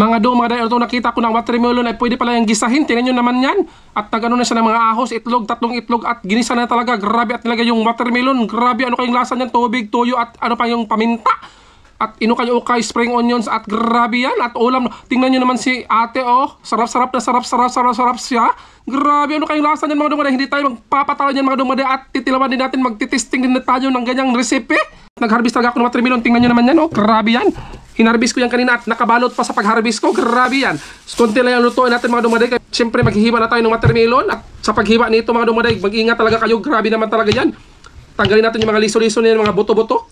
Mga dumaday, ito nakita ko ng watermelon ay pwede pala yung gisahin. Tingnan nyo naman yan. At nagano na siya ng mga ahos, itlog, 3 itlog at ginisa na talaga. Grabe at nilagay yung watermelon. Grabe, ano kayong lasa niyan? Tubig, tuyo at ano pa yung paminta. At inukan yung ukay, spring onions at grabe yan. At ulam, tingnan nyo naman si ate, oh. Sarap-sarap na sarap siya. Grabe, ano kayong lasa niyan mga dumaday? Hindi tayo magpapatalo niyan mga dumaday. At titilawan din natin, magtitesting din na tayo ng ganyang recipe. Nag-harvest talaga ako ng watermelon. Tingnan nyo naman yan, oh. Grabe yan. Hinarbis ko yan kanina at nakabalot pa sa pag-harvest ko. Grabe yan. Kunti lang yung lutuin natin mga dumaday. Siyempre maghihiwa na tayo ng watermelon. At sa paghiwa nito mga dumaday, mag-ingat talaga kayo. Grabe naman talaga yan. Tanggalin natin yung mga liso-liso na yan, mga buto-buto.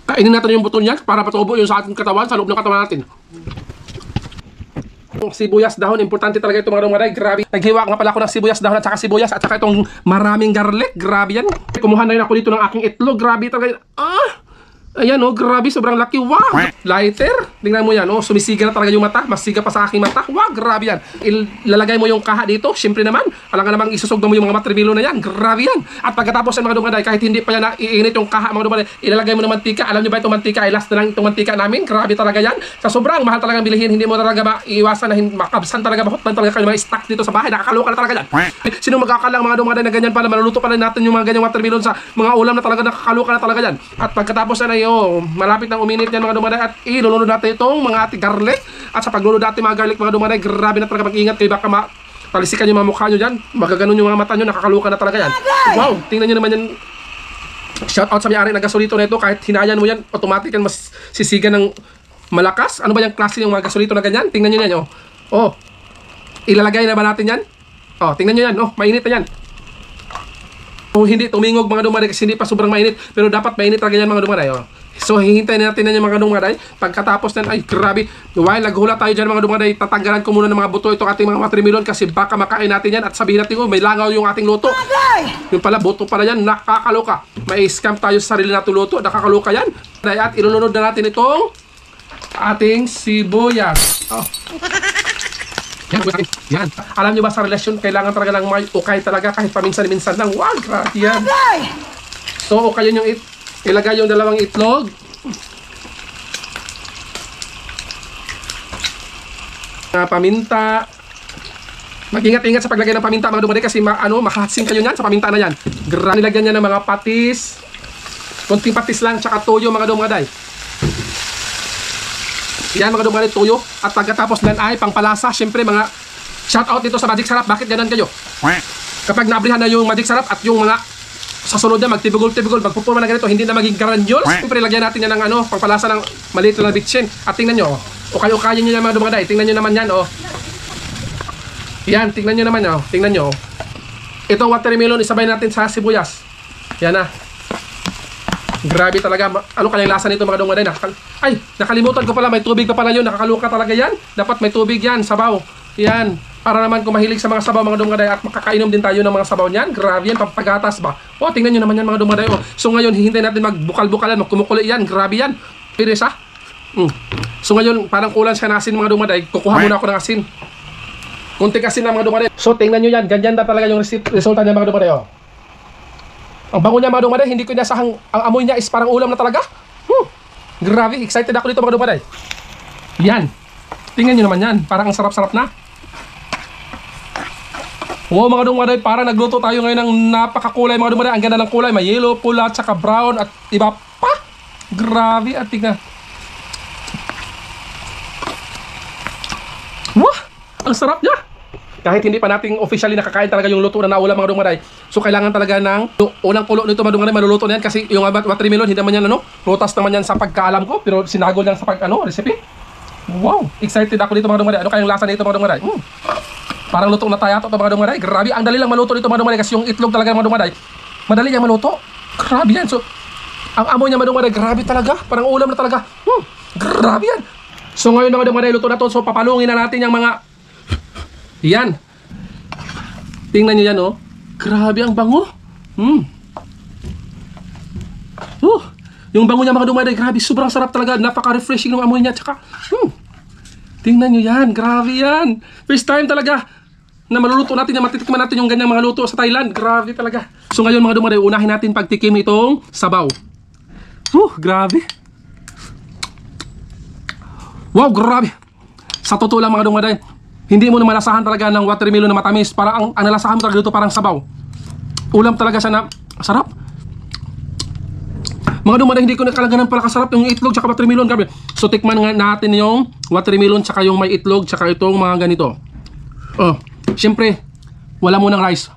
Kainin natin yung buto niyan para patubo yung sa ating katawan, sa loob ng katawan natin. Sibuyas dahon, importante talaga ito mga dumaday. Grabe. Naghiwa nga pala ako ng sibuyas dahon at saka sibuyas at saka itong maraming garlic. Grabe yan. Kumuha na rin ako dito ng aking itlog. Grabe talaga. Ayan oh, grabe, sobrang laki. Wow! Lighter. Tingnan mo yan oh, sumisiga na talaga yung mata. Mas siga pa sa aking mata. Wow, grabe yan. Ilalagay mo yung kaha dito. Siyempre naman, alam ka namang isusog mo yung mga watermelon na yan. Grabe yan. At pagkatapos mga dumaday, kahit hindi pa yan naiinit yung kaha mga dumaday, ilalagay mo ng mantika. Alam nyo ba itong mantika ay last na lang itong mantika namin? Grabe talaga yan. Sa sobrang mahal talagang bilihin, hindi mo talaga maiiwasan na makabsan talaga, mahot man talaga kayo mga stock dito sa bahay. Nakakaloka na talaga yan. Sino magkakalang mga dumaday na ganyan pala, maluluto pala natin yung mga ganyang watermelon sa mga ulam na talaga, nakakaloka na talaga yan. At pagkatapos na malapit nang uminit yan mga dumaday at ilulunod natin itong mga ating garlic. At sa paglulod natin mga garlic mga dumaday, grabe na talaga, mag-ingat kayo, baka talisikan yung mga mukha nyo dyan, magaganon yung mga mata nyo, nakakaluka na talaga yan. Wow, tingnan nyo naman yan. Shout out sa may-ari ng gasolito na ito. Kahit hinayan mo yan, automatic yan mas sisiga ng malakas. Ano ba yung klase yung mga gasolito na ganyan? Tingnan nyo yan oh. Ilalagay na ba natin yan? Tingnan nyo yan, mainit na yan. Hindi tumingog mga dumaday kasi hindi pa sobrang mainit, pero dapat mainit talaga yan mga dumaday. So hihintayin natin na yung mga dumaday. Pagkatapos na, ay grabe, while naghula tayo dyan mga dumaday, tatanggalan ko muna ng mga buto itong ating mga watermelon kasi baka makain natin yan at sabihin natin may langaw yung ating luto. Yung pala, buto pala yan, nakakaloka. May scam tayo sa sarili natin luto, nakakaloka yan. At ilunod na natin itong ating sibuyas. Yan. Alam nyo ba sa relasyon, kailangan talaga ng may ukay talaga kahit paminsan-minsan lang. Wow, grabe yan. So, ukayin yung ilagay yung 2 itlog. Paminta. Mag-ingat-ingat sa paglagay ng paminta mga dumaday kasi makahatsing kayo niyan sa paminta na yan. Nilagyan niya ng mga patis. Kunting patis lang, tsaka toyo mga dumaday. Yan mga dumaday, toyo. At pagkatapos nan ay pangpalasa. Siyempre mga shoutout dito sa Magic Sarap. Bakit ganan kayo? Kapag nabrihan na yung Magic Sarap at yung mga sa sunod na magtibigol-tibigol, magpupulma na ganito, hindi na maging granules. Siyempre, lagyan natin yan ng pangpalasa ng maliit na bitchin. At tingnan nyo, ukay-ukayin nyo yan mga dumaday. Tingnan nyo naman yan, Yan, tingnan nyo naman, Tingnan nyo, itong watermelon, isabay natin sa sibuyas. Yan na. Grabe talaga. Ano kanyang lasa nito mga dumaday? Ay, nakalimutan ko pala, may tubig pa pala yun. Nakakaluka talaga yan. Dapat may tubig yan, sabaw. Yan. Para naman kung mahilig sa mga sabaw mga dumaday at makakainom din tayo ng mga sabaw niyan. Grabe yan, paggatas ba? Tingnan nyo naman yan mga dumaday. So ngayon, hihintayin natin magbukal-bukalan, magkumukulo yan. Grabe yan. Piris So ngayon, parang kulang siya ng asin mga dumaday. Kukuha muna ako ng asin. Kunting asin na mga dumaday. So tingnan nyo yan, ganyan na talaga yung resulta niya mga dumaday. Ang bango niya mga dumaday, hindi ko inasahang ang amoy niya is parang ulam na talaga. Grabe, excited ako dito mga dumaday. Yan. Tingnan nyo naman yan, parang ang sarap-sarap na. Wow mga dumaday, parang nagluto tayo ngayon ng napakakulay mga dumaday. Ang ganda ng kulay, may yellow, pula, tsaka brown at iba pa. Grabe, at tingnan. Wah, ang sarap niya. Kahit hindi pa natin officially nakakain talaga yung luto na naulam mga dumaday. So kailangan talaga ng unang kulo nito mga dumaday, maluluto na yan kasi yung watermelon, hindi naman yan prutas naman yan sa pagkaalam ko, pero sinagol lang sa recipe. Wow, excited ako dito mga dumaday. Ano kayang lasa nito mga dumaday? Parang luto na tayo ito mga dumaday. Grabe, ang dali lang maluto dito mga dumaday kasi yung itlog talaga mga dumaday, madali niyang maluto. Grabe yan. So, ang amoy niya mga dumaday, grabe talaga. Parang ulam na talaga. Grabe yan. So ngayon mga dumaday, luto na to. So papalungin na natin yung mga yan. Tingnan nyo yan Grabe ang bango. Yung bango niya mga dumaday, grabe, sobrang sarap talaga. Napaka-refreshing ng amoy niya. Tsaka, tingnan nyo yan, grabe yan. First time talaga na maluluto natin, na matitikman natin yung ganyang mga luto sa Thailand. Grabe talaga. So ngayon mga dumaday, unahin natin pagtikim itong sabaw. Grabe. Wow, grabe. Sa totoo lang mga dumaday, hindi mo na malasahan talaga ng watermelon na matamis. Parang ang nalasahan mo talaga dito parang sabaw. Ulam talaga siya na sarap. Mga dumaday, hindi ko nakalaganan pala kasarap yung itlog tsaka watermelon. Grabe. So tikman nga natin yung watermelon tsaka yung may itlog tsaka itong mga ganito. Oh, syempre, wala munang rice.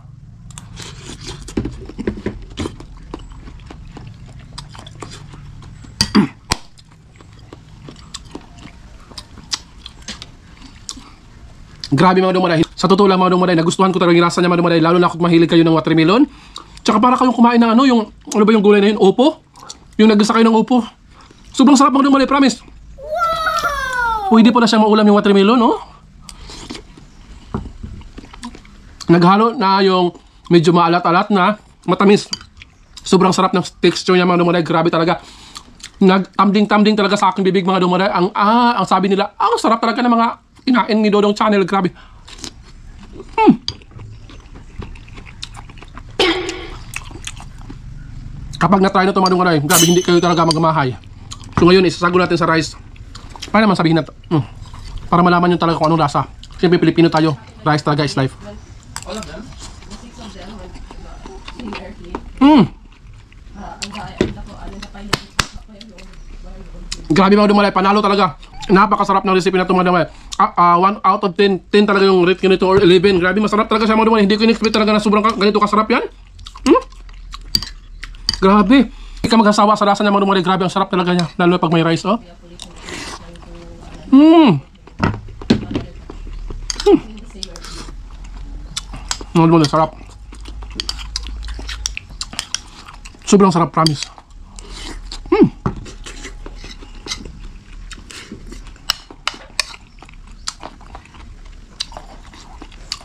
Grabe mga dumaday. Sa totoo lang mga dumaday, nagustuhan ko talaga yung lasa niya mga dumaday. Lalo na kung mahilig kayo ng watermelon. Tsaka para kayong kumain ng ano, yung, ano ba yung gulay na yun? Upo? Yung nagasa kayo ng upo. Sobrang sarap mga dumaday, promise. Wow! Pwede pala siya maulam yung watermelon, no? Naghalo na yung medyo maalat-alat na matamis. Sobrang sarap ng texture niya mga dumaday. Grabe talaga. Nagtamding-tamding talaga sa aking bibig mga dumaday. Ang sabi nila, ang sarap talaga ng mga kinain ni Dodong Channel. Grabe. Kapag na-try na ito mga dumaday, grabe, hindi kayo talaga magmahay. So ngayon, isasago natin sa rice. Para naman sabihin natin, para malaman nyo talaga kung anong lasa. Siyempre, Pilipino tayo. Rice talaga is life. Grabe mga dumaday, panalo talaga. Napakasarap ng recipe na ito mga dumaday. 1 out of 10. 10 talaga yung rate nito or 11. Grabe, masarap talaga siya mga dumaday. Hindi ko in-expect talaga na sobrang ganito kasarap yan. Grabe. Hindi ka magsasawa sa lasa niya mga dumaday. Grabe, ang sarap talaga niya. Lalo pag may rice, oh. Mga dumaday, sarap. Sobrang sarap, promise.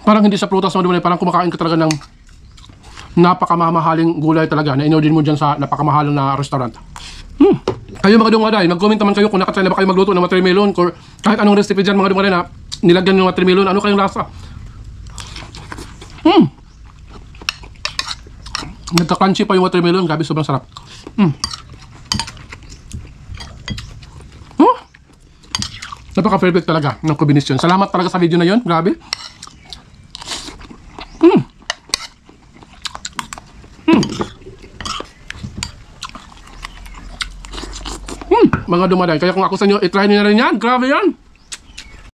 Parang hindi sa prutas mga dumaday, parang kumakain ka talaga ng napakamamahaling gulay talaga na in-order mo dyan sa napakamahalang na restaurant. Kayo mga dumaday, mag-comment naman kayo kung nakatry na ba kayo magluto ng watermelon or kahit anong recipe dyan mga dumaday na nilagyan ng watermelon, ano kayong lasa? Nagka-crunchy pa yung watermelon, grabe, sobrang sarap. Napaka-perfect talaga ng combination. Salamat talaga sa video na yon, grabe. Mga dumaday, kaya kung ako sa inyo, itry nyo na rin yan. Grabe yan.